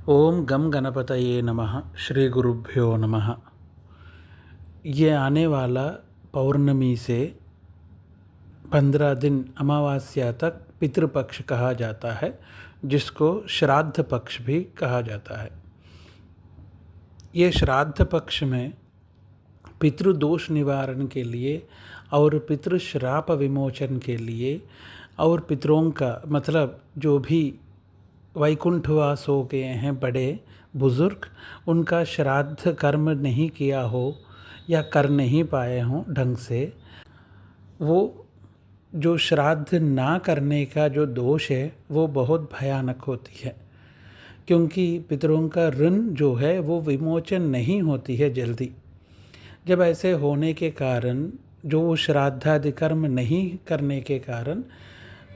ओम गम गणपतये नमः। श्री गुरुभ्यो नमः। ये आने वाला पौर्णमी से 15 दिन अमावस्या तक पितृपक्ष कहा जाता है, जिसको श्राद्ध पक्ष भी कहा जाता है। ये श्राद्ध पक्ष में पितृदोष निवारण के लिए और पितृश्राप विमोचन के लिए और पितरों का मतलब जो भी वैकुंठवास हो गए हैं बड़े बुज़ुर्ग, उनका श्राद्ध कर्म नहीं किया हो या कर नहीं पाए हों ढंग से, वो जो श्राद्ध ना करने का जो दोष है वो बहुत भयानक होती है, क्योंकि पितरों का ऋण जो है वो विमोचन नहीं होती है जल्दी। जब ऐसे होने के कारण जो श्राद्धादि कर्म नहीं करने के कारण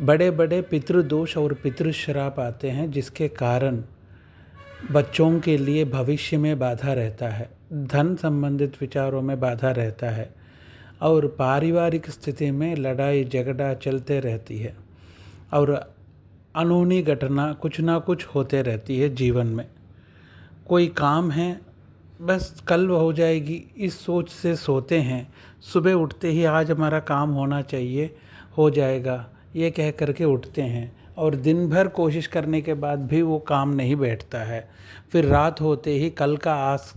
बड़े बड़े पितृदोष और पितृश्राप आते हैं, जिसके कारण बच्चों के लिए भविष्य में बाधा रहता है, धन संबंधित विचारों में बाधा रहता है और पारिवारिक स्थिति में लड़ाई झगड़ा चलते रहती है और अनहोनी घटना कुछ ना कुछ होते रहती है जीवन में। कोई काम है बस कल हो जाएगी इस सोच से सोते हैं, सुबह उठते ही आज हमारा काम होना चाहिए, हो जाएगा ये कह करके उठते हैं और दिन भर कोशिश करने के बाद भी वो काम नहीं बैठता है। फिर रात होते ही कल का आस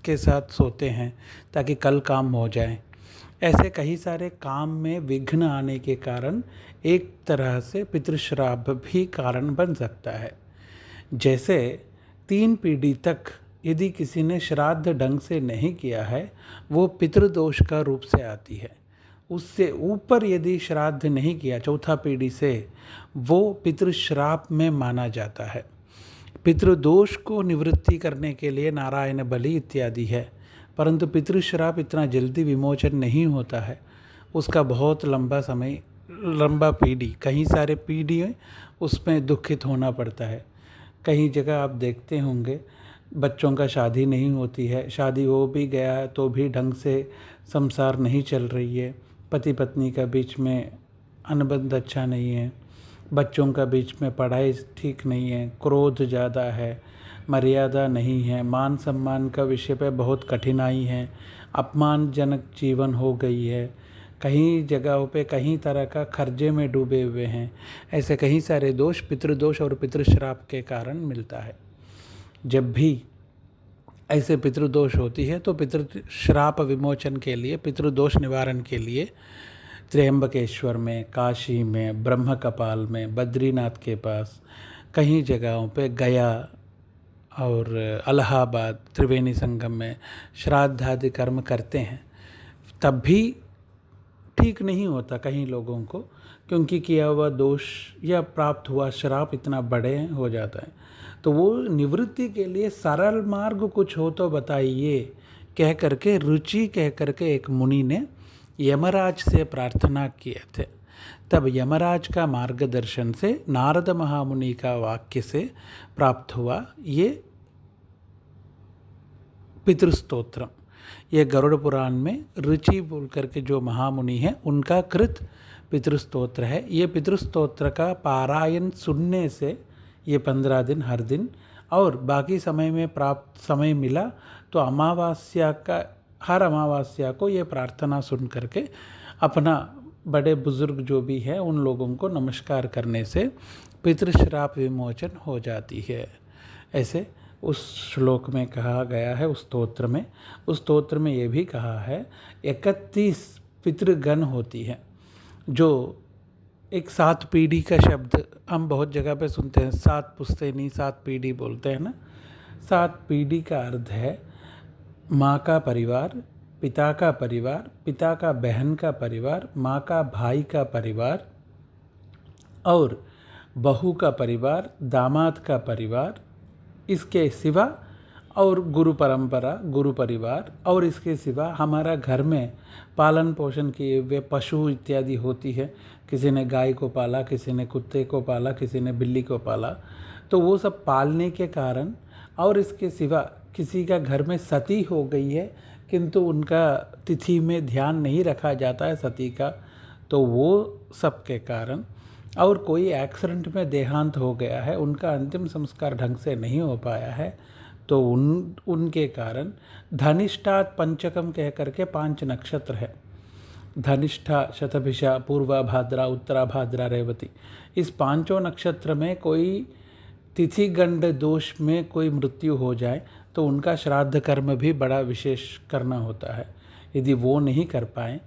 के साथ सोते हैं ताकि कल काम हो जाए। ऐसे कई सारे काम में विघ्न आने के कारण एक तरह से पितृश्राप भी कारण बन सकता है। जैसे 3 पीढ़ी तक यदि किसी ने श्राद्ध ढंग से नहीं किया है, वो पितृदोष का रूप से आती है। उससे ऊपर यदि श्राद्ध नहीं किया 4था पीढ़ी से, वो पितृश्राप में माना जाता है। पितृदोष को निवृत्ति करने के लिए नारायण बलि इत्यादि है, परंतु पितृश्राप इतना जल्दी विमोचन नहीं होता है। उसका बहुत लंबा पीढ़ी, कई सारे पीढ़ी उसमें दुखित होना पड़ता है। कहीं जगह आप देखते होंगे बच्चों का शादी नहीं होती है, शादी हो भी गया है तो भी ढंग से संसार नहीं चल रही है, पति पत्नी का बीच में अनुबंध अच्छा नहीं है, बच्चों का बीच में पढ़ाई ठीक नहीं है, क्रोध ज़्यादा है, मर्यादा नहीं है, मान सम्मान का विषय पे बहुत कठिनाई है, अपमानजनक जीवन हो गई है, कहीं जगहों पे कहीं तरह का खर्चे में डूबे हुए हैं। ऐसे कई सारे दोष पितृदोष और पितृश्राप के कारण मिलता है। जब भी ऐसे पितृदोष होती है तो पितृश्राप विमोचन के लिए, पितृदोष निवारण के लिए त्र्यंबकेश्वर में, काशी में, ब्रह्म कपाल में, बद्रीनाथ के पास, कई जगहों पे गया और इलाहाबाद त्रिवेणी संगम में श्राद्धादि कर्म करते हैं। तब भी ठीक नहीं होता कई लोगों को, क्योंकि किया हुआ दोष या प्राप्त हुआ श्राप इतना बड़े हो जाता है। तो वो निवृत्ति के लिए सरल मार्ग कुछ हो तो बताइए कह करके, रुचि कह करके एक मुनि ने यमराज से प्रार्थना किए थे। तब यमराज का मार्गदर्शन से नारद महामुनि का वाक्य से प्राप्त हुआ ये पितृस्तोत्रम। ये गरुड़ पुराण में रुचि बोल करके जो महामुनि हैं उनका कृत पितृस्तोत्र है। ये पितृस्तोत्र का पारायण सुनने से ये 15 दिन हर दिन और बाकी समय में प्राप्त समय मिला तो हर अमावस्या को ये प्रार्थना सुन करके अपना बड़े बुजुर्ग जो भी है उन लोगों को नमस्कार करने से पितृश्राप विमोचन हो जाती है। ऐसे उस श्लोक में कहा गया है, उस स्तोत्र में ये भी कहा है 31 पितृगण होती है, जो एक 7 पीढ़ी का शब्द हम बहुत जगह पे सुनते हैं, 7 पुश्तैनी 7 पीढ़ी बोलते हैं ना। 7 पीढ़ी का अर्थ है माँ का परिवार, पिता का परिवार, पिता का बहन का परिवार, माँ का भाई का परिवार और बहू का परिवार, दामाद का परिवार, इसके सिवा और गुरु परंपरा, गुरु परिवार, और इसके सिवा हमारा घर में पालन पोषण किए हुए पशु इत्यादि होती है। किसी ने गाय को पाला, किसी ने कुत्ते को पाला, किसी ने बिल्ली को पाला, तो वो सब पालने के कारण, और इसके सिवा किसी का घर में सती हो गई है किंतु उनका तिथि में ध्यान नहीं रखा जाता है सती का, तो वो सब के कारण और कोई एक्सीडेंट में देहांत हो गया है, उनका अंतिम संस्कार ढंग से नहीं हो पाया है, तो उनके कारण धनिष्ठात पंचकम कह करके 5 नक्षत्र है। धनिष्ठा, शतभिषा, पूर्वा भाद्रा, उत्तरा भाद्रा, रेवती, इस 5 नक्षत्र में कोई तिथि गंड दोष में कोई मृत्यु हो जाए तो उनका श्राद्ध कर्म भी बड़ा विशेष करना होता है। यदि वो नहीं कर पाए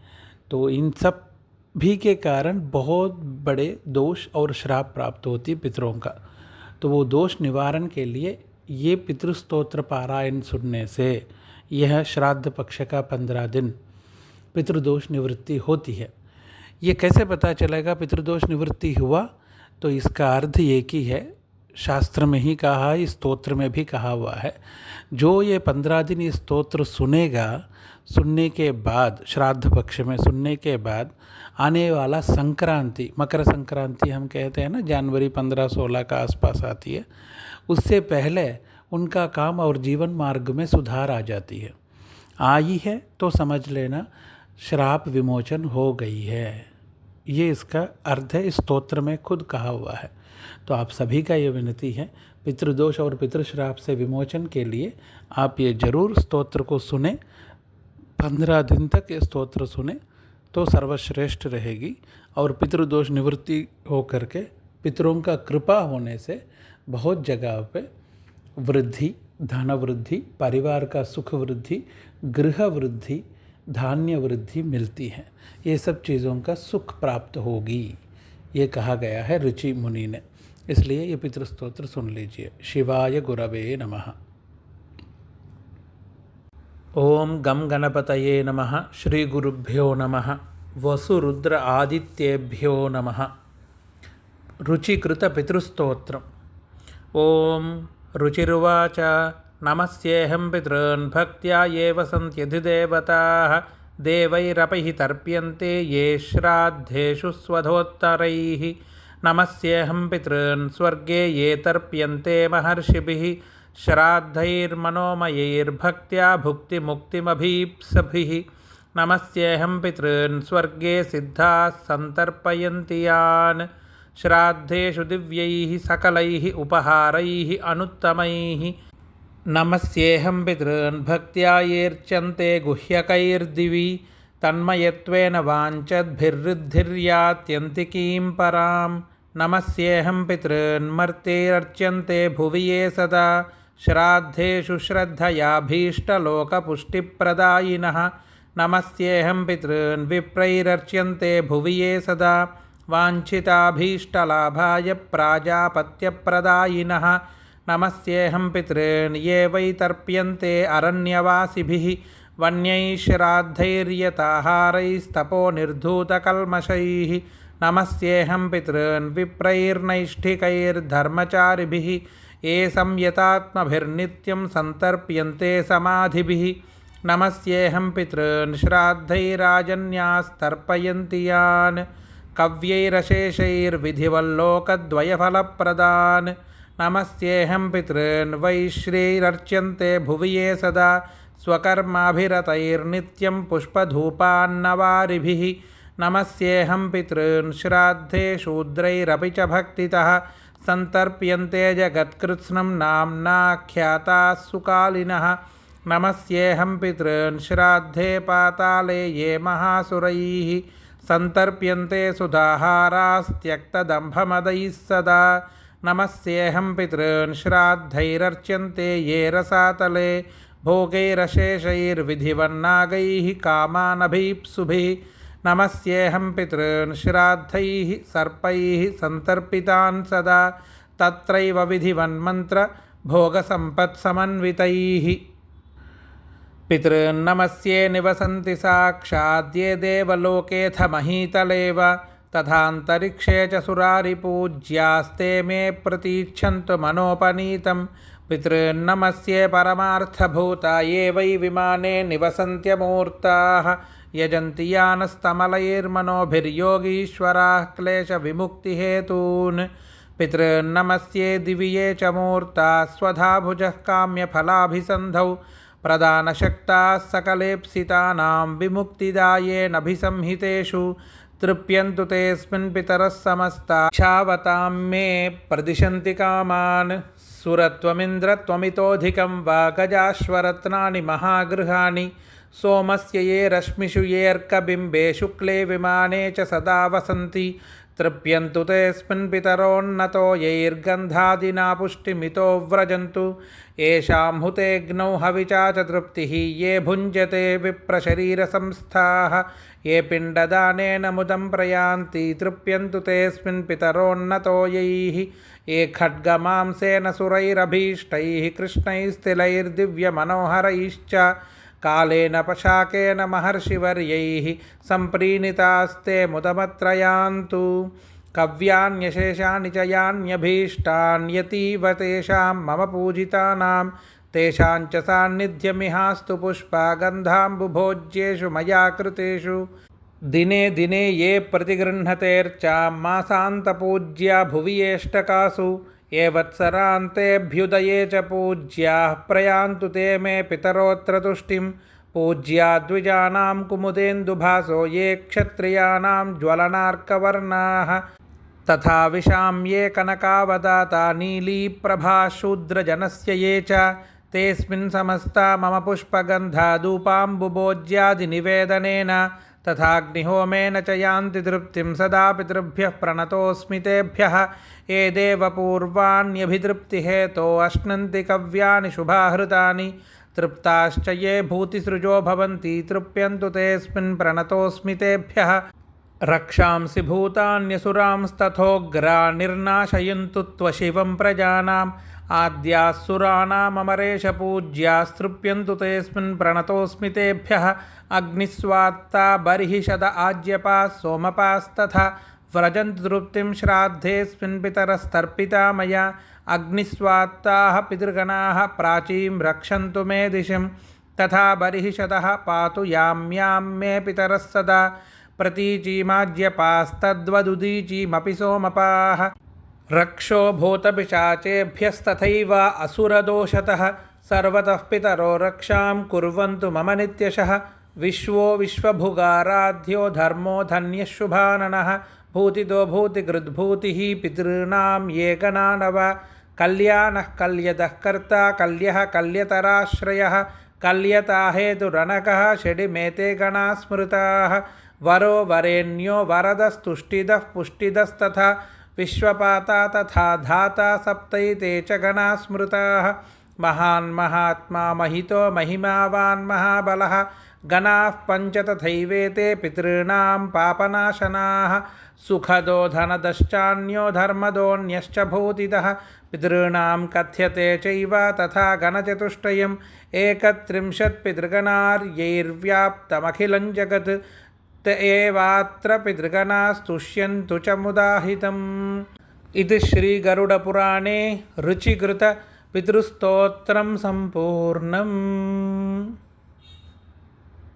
तो इन सब भी के कारण बहुत बड़े दोष और श्राप प्राप्त होती है पितरों का। तो वो दोष निवारण के लिए ये पितृस्तोत्र पारायण सुनने से यह श्राद्ध पक्ष का 15 दिन पितृदोष निवृत्ति होती है। ये कैसे पता चलेगा पितृदोष निवृत्ति हुआ? तो इसका अर्थ एक ही है, शास्त्र में ही कहा, इस स्तोत्र में भी कहा हुआ है। जो ये 15 दिन ये स्तोत्र सुनेगा, सुनने के बाद, श्राद्ध पक्ष में सुनने के बाद आने वाला संक्रांति, मकर संक्रांति हम कहते हैं ना, जनवरी 15-16 का आसपास आती है, उससे पहले उनका काम और जीवन मार्ग में सुधार आ जाती है। आई है तो समझ लेना श्राप विमोचन हो गई है। ये इसका अर्थ है, इस स्तोत्र में खुद कहा हुआ है। तो आप सभी का ये विनती है, पितृदोष और पितृश्राप से विमोचन के लिए आप ये जरूर स्तोत्र को सुने। 15 दिन तक ये स्तोत्र सुने तो सर्वश्रेष्ठ रहेगी। और पितृदोष निवृत्ति हो करके पितरों का कृपा होने से बहुत जगह पे वृद्धि, धन वृद्धि, परिवार का सुख वृद्धि, गृह वृद्धि, धान्य वृद्धि मिलती है। ये सब चीज़ों का सुख प्राप्त होगी, ये कहा गया है ऋषि मुनि ने। इसलिए ये पितृस्तोत्र सुन लीजिए। शिवाय गुरवे नमः। ओम गम गणपतये नमः। श्री गुरुभ्यो नमः। वसुरुद्र आदित्येभ्यो नमः। रुचिकृत पितृस्तोत्रम्। ओम रुचिरुवाच नमस्येऽहं पितॄन् भक्त्या ये वसन्त्यधिदेवताः देवैरपि तर्प्यन्ते ये श्राद्धेषु स्वधोत्तरैः। नमस्येऽहं पितॄन् स्वर्गे ये तर्प्यन्ते महर्षिभिः श्राद्धैर्मनोमयैर्भक्त्या भुक्तिमुक्तिमभीप्सभिः। नमस्येऽहं पितॄन् स्वर्गे सिद्धाः सन्तर्पयन्ति यान् श्राद्धेषु दिव्यैः सकलैः उपहारैः अनुत्तमैः। नमस्येऽहं पितॄन् भक्त्या येऽर्चन्ते गुह्यकैर्दिवि तन्मयत्वेन वाञ्छद्भिर्ऋद्धिर्यात्यन्तिकीं पराम्। नमस्येऽहं पितॄन् मर्त्यैरर्च्यन्ते भुवि ये सदा श्राद्धेषु श्रद्धयाभीष्टलोकपुष्टिप्रदायिनः। नमस्येऽहं पितॄन् विप्रैरर्च्यन्ते भुवि ये सदा वाञ्छिताभीष्टलाभाय प्राजापत्यप्रदायिनः। नमस्येऽहं पितॄन् ये वै तर्प्यन्ते अरण्यवासिभिः वन्यैः श्राद्धैर्यताहारैस्तपोनिर्धूतकल्मषैः। नमस्येऽहं पितॄन् विप्रैर्नैष्ठिकैर्धर्मचारिभिः ये संयतात्मभिर्नित्यं सन्तर्प्यन्ते समाधिभिः। नमस्येऽहं पितॄन् श्राद्धैराजन्यास्तर्पयन्ति यान् कव्यैरशेषैर्विधिवल्लोकद्वयफलप्रदान्। नमस्येऽहं पितॄन् वैश्यैरर्च्यन्ते भुवि ये सदा स्वकर्माभिरतैर्नित्यं पुष्पधूपान्नवारिभिः। नमस्येऽहं पितॄन् श्राद्धे शूद्रैरपि च भक्तितः सन्तर्प्यन्ते जगत्कृत्स्नं नाम्नाख्याताः सुकालिनः। नमस्येऽहं पितॄन् श्राद्धे पाताले ये महासुरैः सन्तर्प्यन्ते सुधाहारास्त्यक्तदम्भमदैः सदा। नमस्येऽहं पितॄन् श्राद्धैरर्च्यन्ते ये रसातले भोगैरशेषैर्विधिवन्नागैः कामानभीप्सुभिः। नमस्येऽहं पितॄन् श्राद्धैः सर्पैः सन्तर्पितान् सदा तत्रैव विधिवन्मन्त्र भोगसम्पत्समन्वितैः। पितॄन् नमस्ये निवसन्ति साक्षाद्ये देवलोकेऽथ महीतलेव तथान्तरिक्षे च सुरारिपूज्यास्ते मे प्रतीच्छन्तु मनोपनीतं। पितॄन् नमस्ये परमार्थभूता ये वै विमाने निवसन्त्यमूर्ताः यजन्ति यानस्तमलैर्मनोभिर्योगीश्वराः क्लेशविमुक्तिहेतून्। पितॄन् नमस्ये दिवि ये च मूर्ताः स्वधा भुजः काम्यफलाभिसन्धौ प्रदानशक्ताः सकलेप्सितानां विमुक्तिदायेनभिसंहितेषु तृप्यन्तु तेऽस्मिन् पितरः समस्ता इच्छावतां मे प्रदिशन्ति कामान् सुरत्वमिन्द्र त्वमितोऽधिकं वा गजाश्वरत्नानि महागृहाणि सोमस्य ये रश्मिषु येऽर्कबिम्बे शुक्ले विमाने च सदा वसन्ति तृप्यन्तु तेऽस्मिन् पितरोन्नतो यैर्गन्धादिना पुष्टिमितो व्रजन्तु येषां हुतेऽग्नौ हविचा च तृप्तिः ये भुञ्जते विप्रशरीरसंस्थाः ये पिण्डदानेन मुदं प्रयान्ति तृप्यन्तु तेऽस्मिन् पितरोन्नतो यैः ये खड्गमांसेन सुरैरभीष्टैः कृष्णैस्तिलैर्दिव्यमनोहरैश्च कालेन पशाकेन महर्षिवर्यैः सम्प्रीणितास्ते मुदमत्रयान्तु कव्यान्यशेषानि च यान्यभीष्टान्यतीव तेषां मम पूजितानां तेषां च सान्निध्यमिहास्तु पुष्पागन्धाम्बुभोज्येषु मया कृतेषु दिने दिने ये प्रतिगृह्णतेर्चां मासान्तपूज्या भुवि एष्टकासु ये वत्सरान्तेऽभ्युदये च पूज्याः प्रयान्तु ते मे पितरोऽत्र तुष्टिं पूज्या द्विजानां कुमुदेन्दुभासो ये क्षत्रियाणां ज्वलनार्कवर्णाः तथा विशां ये कनकावदाता नीलीप्रभाशूद्रजनस्य ये च तेऽस्मिन् समस्ता मम पुष्पगन्धादूपाम्बुभोज्यादिनिवेदनेन तथाग्निहोमेन च यान्ति तृप्तिं सदा पितृभ्यः प्रणतोऽस्मि तेभ्यः ये देवपूर्वाण्यभितृप्तिहेतो अश्नन्ति कव्यानि शुभाहृतानि तृप्ताश्च ये भूतिसृजो भवन्ति तृप्यन्तु तेऽस्मिन् प्रणतोऽस्मि तेभ्यः रक्षांसि भूतान्यसुरांस्तथोग्रा निर्नाशयन्तु त्वशिवं प्रजानाम् आद्यास्सुराणाममरेशपूज्यास्तृप्यन्तु तेऽस्मिन् प्रणतोऽस्मि तेभ्यः अग्निस्वात्ता बर्हिषद आज्यपाः सोमपास्तथा व्रजन्तु तृप्तिं श्राद्धेऽस्मिन् पितरस्तर्पिता मया अग्निस्वात्ताः पितृगणाः प्राचीं रक्षन्तु मे दिशं तथा बर्हिषदः पातु यां मे पितरः सदा प्रतीचीमाज्यपास्तद्वदुदीचीमपि सोमपाः रक्षो भूतपिशाचेभ्यस्तथैव असुरदोषतः सर्वतः पितरो रक्षां कुर्वन्तु मम नित्यशः विश्वो विश्वभुगाराध्यो धर्मो धन्यः शुभाननः भूतिदो भूतिकृद्भूतिः पितॄणां ये गणा नव कल्याणः कल्यतः कर्ता कल्यः कल्यतराश्रयः कल्यता हेतुरनकः षडिमेते गणा स्मृताः वरो वरेण्यो वरदस्तुष्टिदः पुष्टिदस्तथा विश्वपाता तथा धाता सप्तैते च गणा स्मृताः महान् महात्मा महितो महिमावान् महाबलः गणाः पञ्च तथैवेते पितॄणां पापनाशनाः सुखदो धनदश्चान्यो धर्मदोऽन्यश्च भूतिदः पितॄणां कथ्यते चैव तथा गणचतुष्टयम् 31 पितृगणार्यैर्व्याप्तमखिलं जगत् त एवात्र पितृगणास्तुष्यन्तु च मुदाहितम् इति श्रीगरुडपुराणे रुचिकृत पितृस्तोत्रं सम्पूर्णम्।